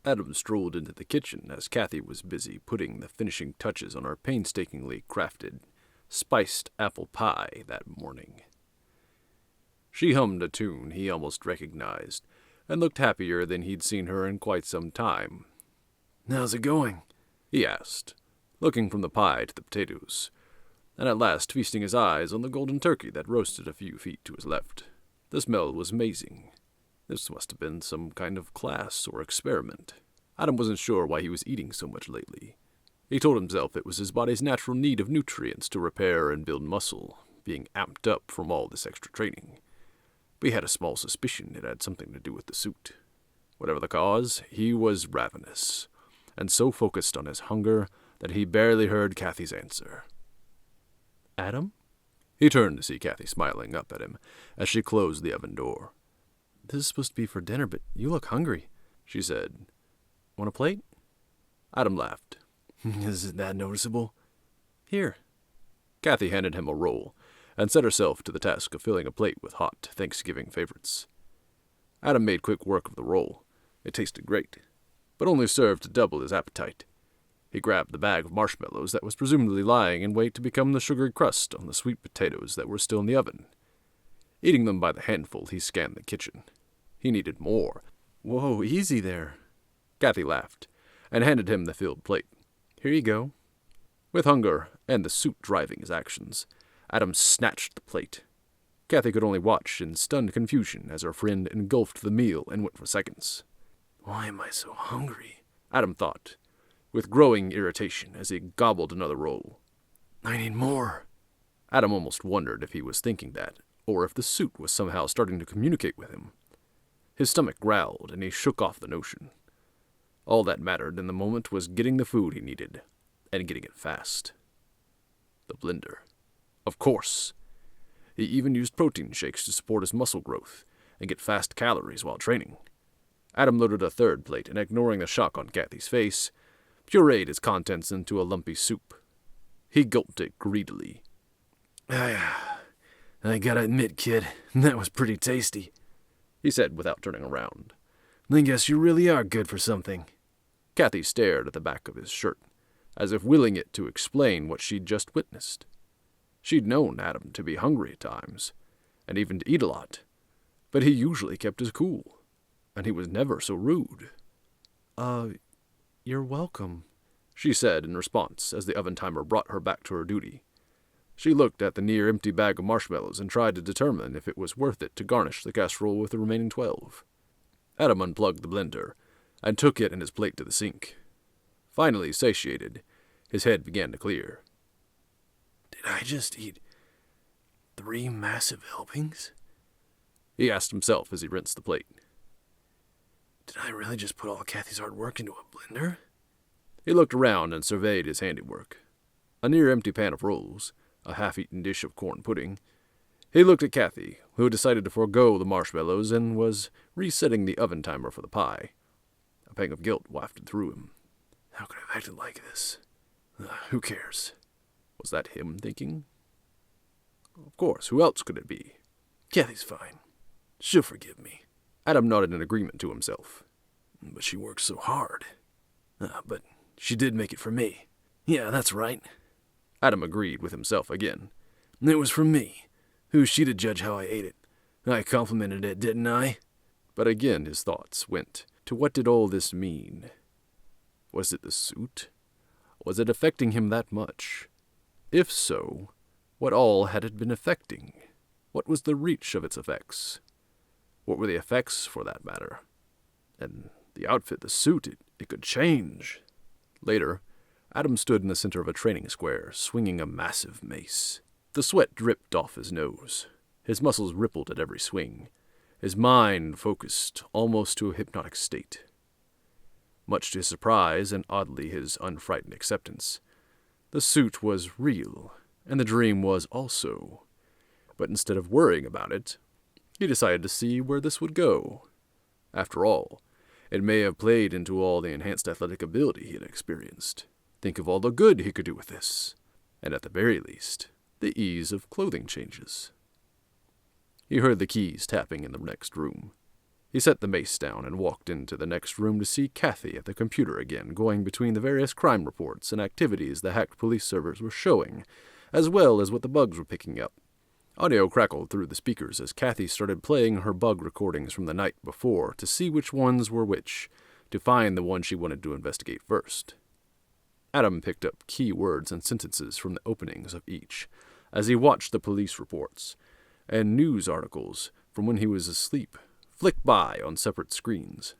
Adam strolled into the kitchen as Kathy was busy putting the finishing touches on her painstakingly crafted spiced apple pie that morning. She hummed a tune he almost recognized, and looked happier than he'd seen her in quite some time. "How's it going?" he asked, looking from the pie to the potatoes, and at last feasting his eyes on the golden turkey that roasted a few feet to his left. The smell was amazing. This must have been some kind of class or experiment. Adam wasn't sure why he was eating so much lately. He told himself it was his body's natural need of nutrients to repair and build muscle, being amped up from all this extra training. But he had a small suspicion it had something to do with the suit. Whatever the cause, he was ravenous, and so focused on his hunger that he barely heard Kathy's answer. "Adam?" He turned to see Kathy smiling up at him as she closed the oven door. "This is supposed to be for dinner, but you look hungry," she said. "Want a plate?" Adam laughed. "Is it that noticeable?" "Here." Kathy handed him a roll and set herself to the task of filling a plate with hot Thanksgiving favorites. Adam made quick work of the roll. It tasted great, but only served to double his appetite. He grabbed the bag of marshmallows that was presumably lying in wait to become the sugary crust on the sweet potatoes that were still in the oven. Eating them by the handful, he scanned the kitchen. He needed more. "Whoa, easy there." Kathy laughed and handed him the filled plate. "Here you go." With hunger and the suit driving his actions, Adam snatched the plate. Kathy could only watch in stunned confusion as her friend engulfed the meal and went for seconds. "Why am I so hungry?" Adam thought, with growing irritation as he gobbled another roll. "I need more." Adam almost wondered if he was thinking that, or if the suit was somehow starting to communicate with him. His stomach growled, and he shook off the notion. All that mattered in the moment was getting the food he needed, and getting it fast. The blender. Of course. He even used protein shakes to support his muscle growth and get fast calories while training. Adam loaded a third plate and, ignoring the shock on Kathy's face, pureed its contents into a lumpy soup. He gulped it greedily. I gotta admit, kid, that was pretty tasty," he said without turning around. "I guess you really are good for something." Kathy stared at the back of his shirt, as if willing it to explain what she'd just witnessed. She'd known Adam to be hungry at times, and even to eat a lot, but he usually kept his cool, and he was never so rude. You're welcome," she said in response as the oven timer brought her back to her duty. She looked at the near-empty bag of marshmallows and tried to determine if it was worth it to garnish the casserole with the remaining 12. Adam unplugged the blender and took it and his plate to the sink. Finally satiated, his head began to clear. "Did I just eat 3 massive helpings?" he asked himself as he rinsed the plate. "Did I really just put all Kathy's hard work into a blender?" He looked around and surveyed his handiwork. A near-empty pan of rolls, a half-eaten dish of corn pudding. He looked at Kathy, who had decided to forego the marshmallows and was resetting the oven timer for the pie. A pang of guilt wafted through him. How could I have acted like this? Who cares? Was that him thinking? Of course, who else could it be? Kathy's fine. She'll forgive me. Adam nodded in agreement to himself. But she works so hard. But she did make it for me. Yeah, that's right. Adam agreed with himself again. It was for me. Who's she to judge how I ate it? I complimented it, didn't I? But again his thoughts went to what did all this mean? Was it the suit? Was it affecting him that much? If so, what all had it been affecting? What was the reach of its effects? What were the effects, for that matter? And the outfit, the suit, it could change. Later, Adam stood in the center of a training square, swinging a massive mace. The sweat dripped off his nose. His muscles rippled at every swing. His mind focused almost to a hypnotic state. Much to his surprise, and oddly his unfrightened acceptance, the suit was real, and the dream was also. But instead of worrying about it, he decided to see where this would go. After all, it may have played into all the enhanced athletic ability he had experienced. Think of all the good he could do with this, and at the very least, the ease of clothing changes. He heard the keys tapping in the next room. He set the mace down and walked into the next room to see Kathy at the computer again, going between the various crime reports and activities the hacked police servers were showing, as well as what the bugs were picking up. Audio crackled through the speakers as Kathy started playing her bug recordings from the night before to see which ones were which, to find the one she wanted to investigate first. Adam picked up key words and sentences from the openings of each, as he watched the police reports and news articles from when he was asleep flick by on separate screens.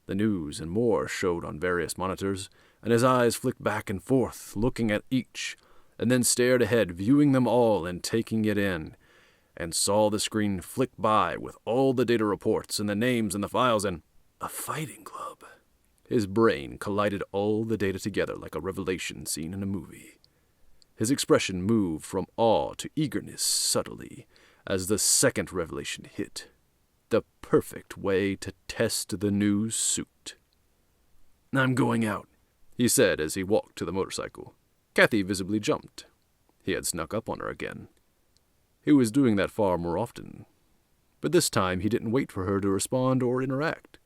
The news and more showed on various monitors, and his eyes flicked back and forth, looking at each, and then stared ahead, viewing them all and taking it in, and saw the screen flick by with all the data reports and the names and the files and a fighting club. His brain collided all the data together like a revelation scene in a movie. His expression moved from awe to eagerness subtly as the second revelation hit. The perfect way to test the new suit. "I'm going out," he said as he walked to the motorcycle. Kathy visibly jumped. He had snuck up on her again. He was doing that far more often. But this time he didn't wait for her to respond or interact.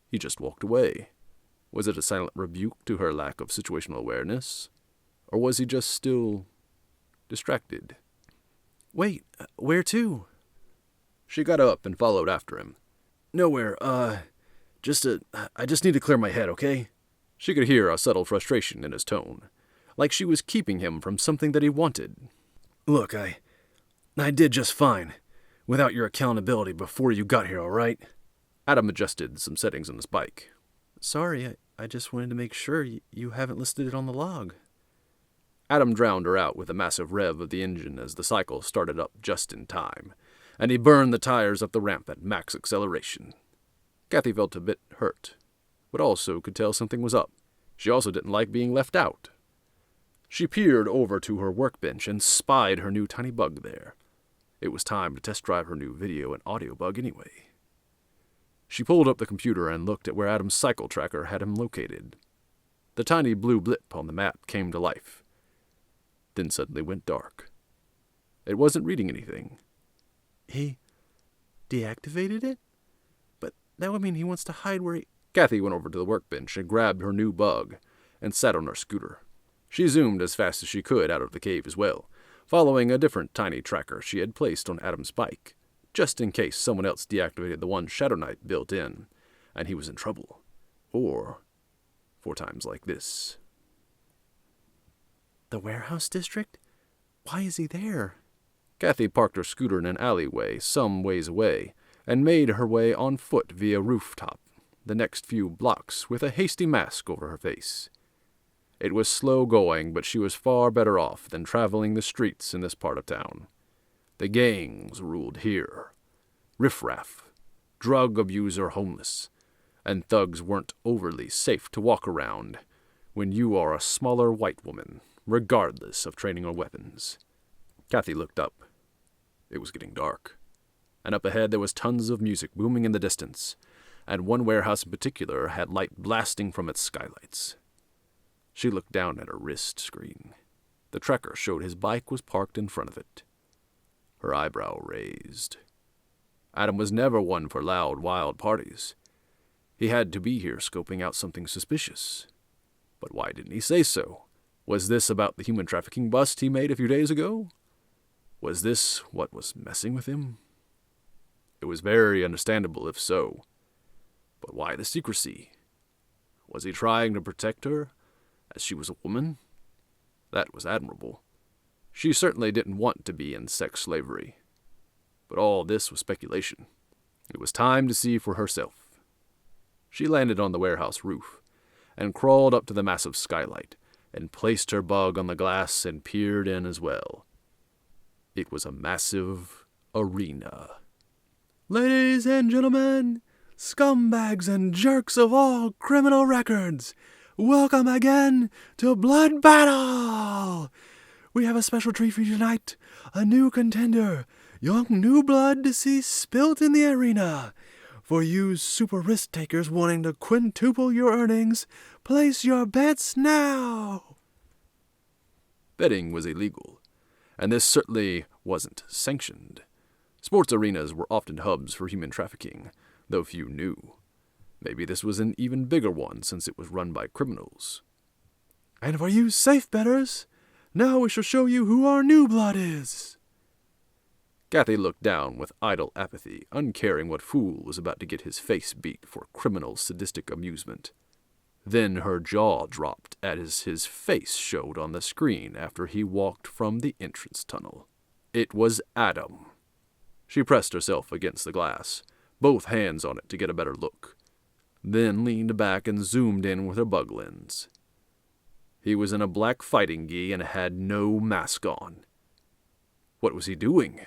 He just walked away. Was it a silent rebuke to her lack of situational awareness? Or was he just still distracted? "Wait, where to?" She got up and followed after him. "Nowhere, I just need to clear my head, okay?" She could hear a subtle frustration in his tone, like she was keeping him from something that he wanted. "Look, I did just fine, without your accountability before you got here, all right?" Adam adjusted some settings on his bike. "Sorry, I just wanted to make sure you haven't listed it on the log." Adam drowned her out with a massive rev of the engine as the cycle started up just in time, and he burned the tires up the ramp at max acceleration. Kathy felt a bit hurt, but also could tell something was up. She also didn't like being left out. She peered over to her workbench and spied her new tiny bug there. It was time to test drive her new video and audio bug anyway. She pulled up the computer and looked at where Adam's cycle tracker had him located. The tiny blue blip on the map came to life, then suddenly went dark. It wasn't reading anything. He deactivated it? But that would mean he wants to hide where he... Kathy went over to the workbench and grabbed her new bug and sat on her scooter. She zoomed as fast as she could out of the cave as well, following a different tiny tracker she had placed on Adam's bike, just in case someone else deactivated the one Shadow Knight built in, and he was in trouble. Or for times like this. The warehouse district? Why is he there? Kathy parked her scooter in an alleyway some ways away, and made her way on foot via rooftop the next few blocks with a hasty mask over her face. It was slow going, but she was far better off than traveling the streets in this part of town. The gangs ruled here. Riffraff, drug abuser homeless, and thugs weren't overly safe to walk around when you are a smaller white woman, regardless of training or weapons. Kathy looked up. It was getting dark, and up ahead there was tons of music booming in the distance, and one warehouse in particular had light blasting from its skylights. She looked down at her wrist screen. The tracker showed his bike was parked in front of it. Her eyebrow raised. Adam was never one for loud, wild parties. He had to be here scoping out something suspicious. But why didn't he say so? Was this about the human trafficking bust he made a few days ago? Was this what was messing with him? It was very understandable if so. But why the secrecy? Was he trying to protect her, as she was a woman? That was admirable. She certainly didn't want to be in sex slavery. But all this was speculation. It was time to see for herself. She landed on the warehouse roof, and crawled up to the massive skylight, and placed her bug on the glass and peered in as well. It was a massive arena. Ladies and gentlemen, scumbags and jerks of all criminal records, welcome again to Blood Battle! We have a special treat for you tonight, a new contender, young new blood to see spilt in the arena. For you super risk takers wanting to quintuple your earnings, place your bets now! Betting was illegal, and this certainly wasn't sanctioned. Sports arenas were often hubs for human trafficking, though few knew. Maybe this was an even bigger one since it was run by criminals. "And for you safe betters, now we shall show you who our new blood is." Kathy looked down with idle apathy, uncaring what fool was about to get his face beat for criminal sadistic amusement. Then her jaw dropped as his face showed on the screen after he walked from the entrance tunnel. It was Adam. She pressed herself against the glass, both hands on it to get a better look, then leaned back and zoomed in with her bug lens. He was in a black fighting gi and had no mask on. What was he doing?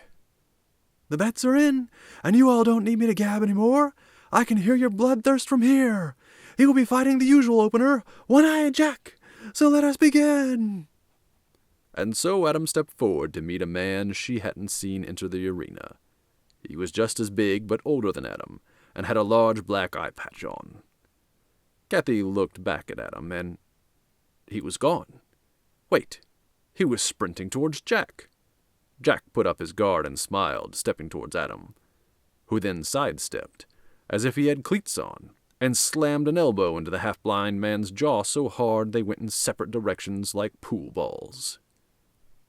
"The bets are in, and you all don't need me to gab anymore. I can hear your bloodthirst from here. He will be fighting the usual opener, One-Eyed Jack. So let us begin." And so Adam stepped forward to meet a man she hadn't seen enter the arena. He was just as big but older than Adam, and had a large black eye patch on. Kathy looked back at Adam, and he was gone. Wait, he was sprinting towards Jack. Jack put up his guard and smiled, stepping towards Adam, who then sidestepped, as if he had cleats on, and slammed an elbow into the half-blind man's jaw so hard they went in separate directions like pool balls.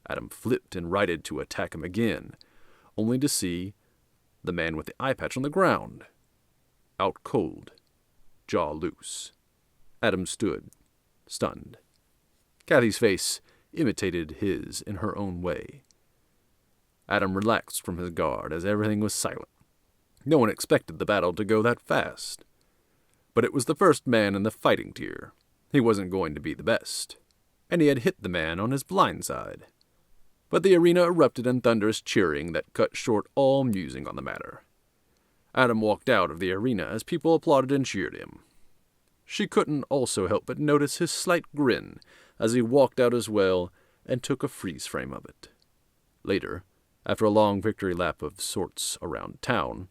Adam flipped and righted to attack him again, only to see the man with the eye patch on the ground, out cold, jaw loose. Adam stood, stunned. Kathy's face imitated his in her own way. Adam relaxed from his guard as everything was silent. No one expected the battle to go that fast. But it was the first man in the fighting tier. He wasn't going to be the best. And he had hit the man on his blind side. But the arena erupted in thunderous cheering that cut short all musing on the matter. Adam walked out of the arena as people applauded and cheered him. She couldn't also help but notice his slight grin as he walked out as well and took a freeze frame of it. Later, after a long victory lap of sorts around town,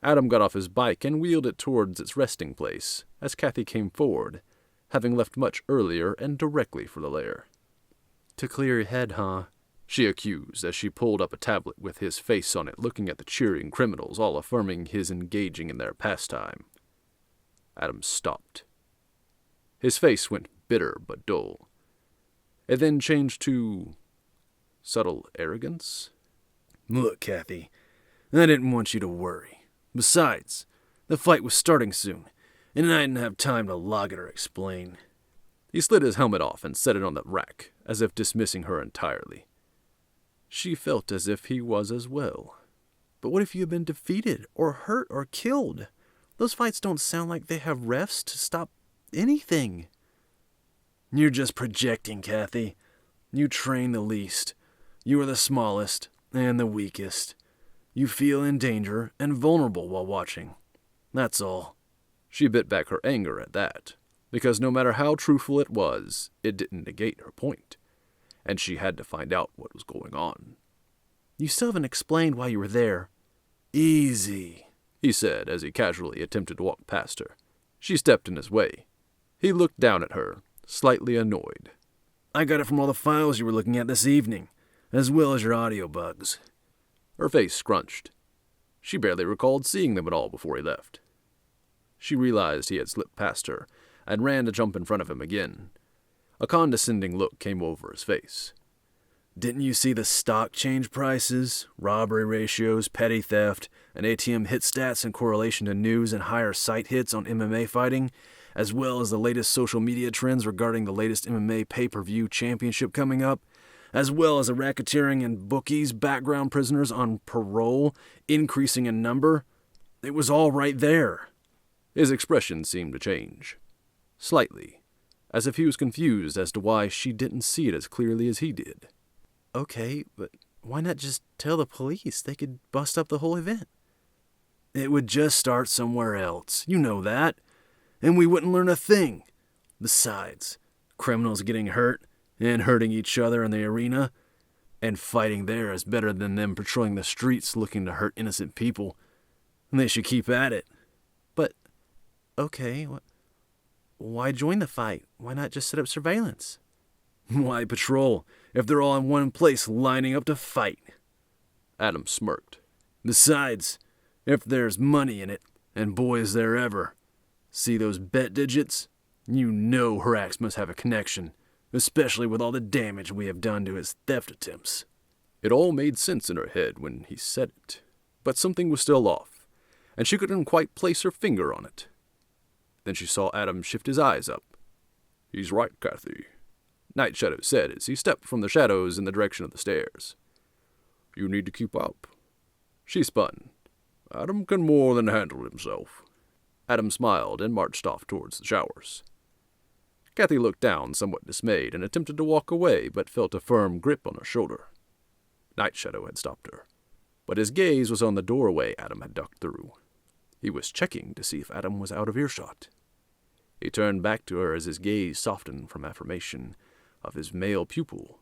Adam got off his bike and wheeled it towards its resting place as Kathy came forward, having left much earlier and directly for the lair. "To clear your head, huh?" she accused as she pulled up a tablet with his face on it, looking at the cheering criminals, all affirming his engaging in their pastime. Adam stopped. His face went bitter but dull. It then changed to subtle arrogance. "Look, Kathy, I didn't want you to worry. Besides, the fight was starting soon, and I didn't have time to log it or explain." He slid his helmet off and set it on the rack, as if dismissing her entirely. She felt as if he was as well. "But what if you had been defeated, or hurt, or killed? Those fights don't sound like they have refs to stop anything." "You're just projecting, Kathy. You train the least. You are the smallest and the weakest. You feel in danger and vulnerable while watching. That's all." She bit back her anger at that, because no matter how truthful it was, it didn't negate her point, and she had to find out what was going on. "You still haven't explained why you were there." "Easy," he said as he casually attempted to walk past her. She stepped in his way. He looked down at her, slightly annoyed. "I got it from all the files you were looking at this evening, as well as your audio bugs." Her face scrunched. She barely recalled seeing them at all before he left. She realized he had slipped past her, and ran to jump in front of him again. A condescending look came over his face. "Didn't you see the stock change prices, robbery ratios, petty theft, and ATM hit stats in correlation to news and higher site hits on MMA fighting, as well as the latest social media trends regarding the latest MMA pay-per-view championship coming up, as well as the racketeering and bookies background prisoners on parole increasing in number? It was all right there." His expression seemed to change. Slightly, as if he was confused as to why she didn't see it as clearly as he did. "Okay, but why not just tell the police? They could bust up the whole event." "It would just start somewhere else. You know that. And we wouldn't learn a thing. Besides, criminals getting hurt and hurting each other in the arena, and fighting there is better than them patrolling the streets looking to hurt innocent people. And they should keep at it." "But, okay, why join the fight? Why not just set up surveillance?" "Why patrol if they're all in one place lining up to fight?" Adam smirked. "Besides, if there's money in it, And boy is there ever. See those bet digits? You know her acts must have a connection, especially with all the damage we have done to his theft attempts. It all made sense in her head when he said it, but something was still off, and she couldn't quite place her finger on it. Then she saw Adam shift his eyes up. "He's right, Kathy," Night Shadow said as he stepped from the shadows in the direction of the stairs. "You need to keep up." She spun. "Adam can more than handle himself." Adam smiled and marched off towards the showers. Kathy looked down, somewhat dismayed, and attempted to walk away, but felt a firm grip on her shoulder. Night Shadow had stopped her, but his gaze was on the doorway Adam had ducked through. He was checking to see if Adam was out of earshot. He turned back to her as his gaze softened from affirmation of his male pupil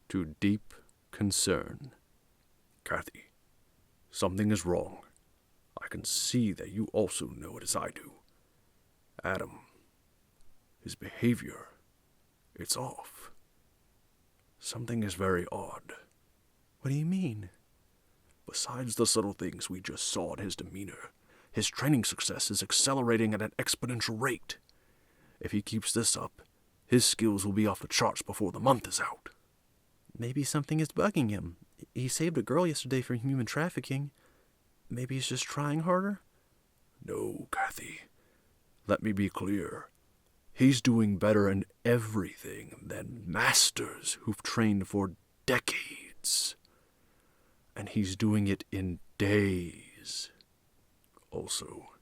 to deep concern. "Kathy, something is wrong. I can see that you also know it as I do. Adam, his behavior, it's off. Something is very odd." "What do you mean?" "Besides the subtle things we just saw in his demeanor, his training success is accelerating at an exponential rate. If he keeps this up, his skills will be off the charts before the month is out." "Maybe something is bugging him. He saved a girl yesterday from human trafficking. Maybe he's just trying harder?" "No, Kathy. Let me be clear. He's doing better in everything than masters who've trained for decades. And he's doing it in days. Also,"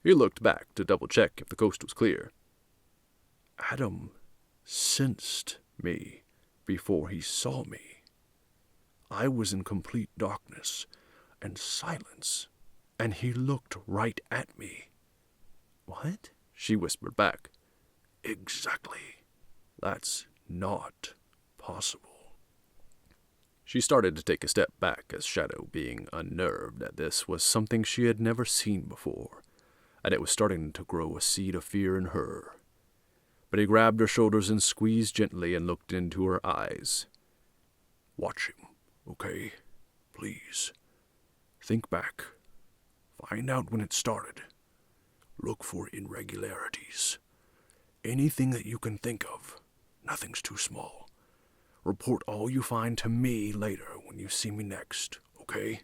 he looked back to double-check if the coast was clear, "Adam sensed me before he saw me. I was in complete darkness and silence, and he looked right at me." "What?" she whispered back. "Exactly. That's not possible." She started to take a step back as Shadow, being unnerved at this, was something she had never seen before, and it was starting to grow a seed of fear in her. But he grabbed her shoulders and squeezed gently and looked into her eyes. "Watch him, okay? Please. Think back. Find out when it started. Look for irregularities. Anything that you can think of. Nothing's too small. Report all you find to me later when you see me next, okay?"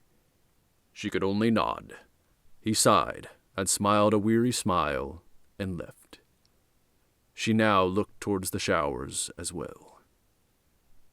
She could only nod. He sighed and smiled a weary smile and left. She now looked towards the showers as well.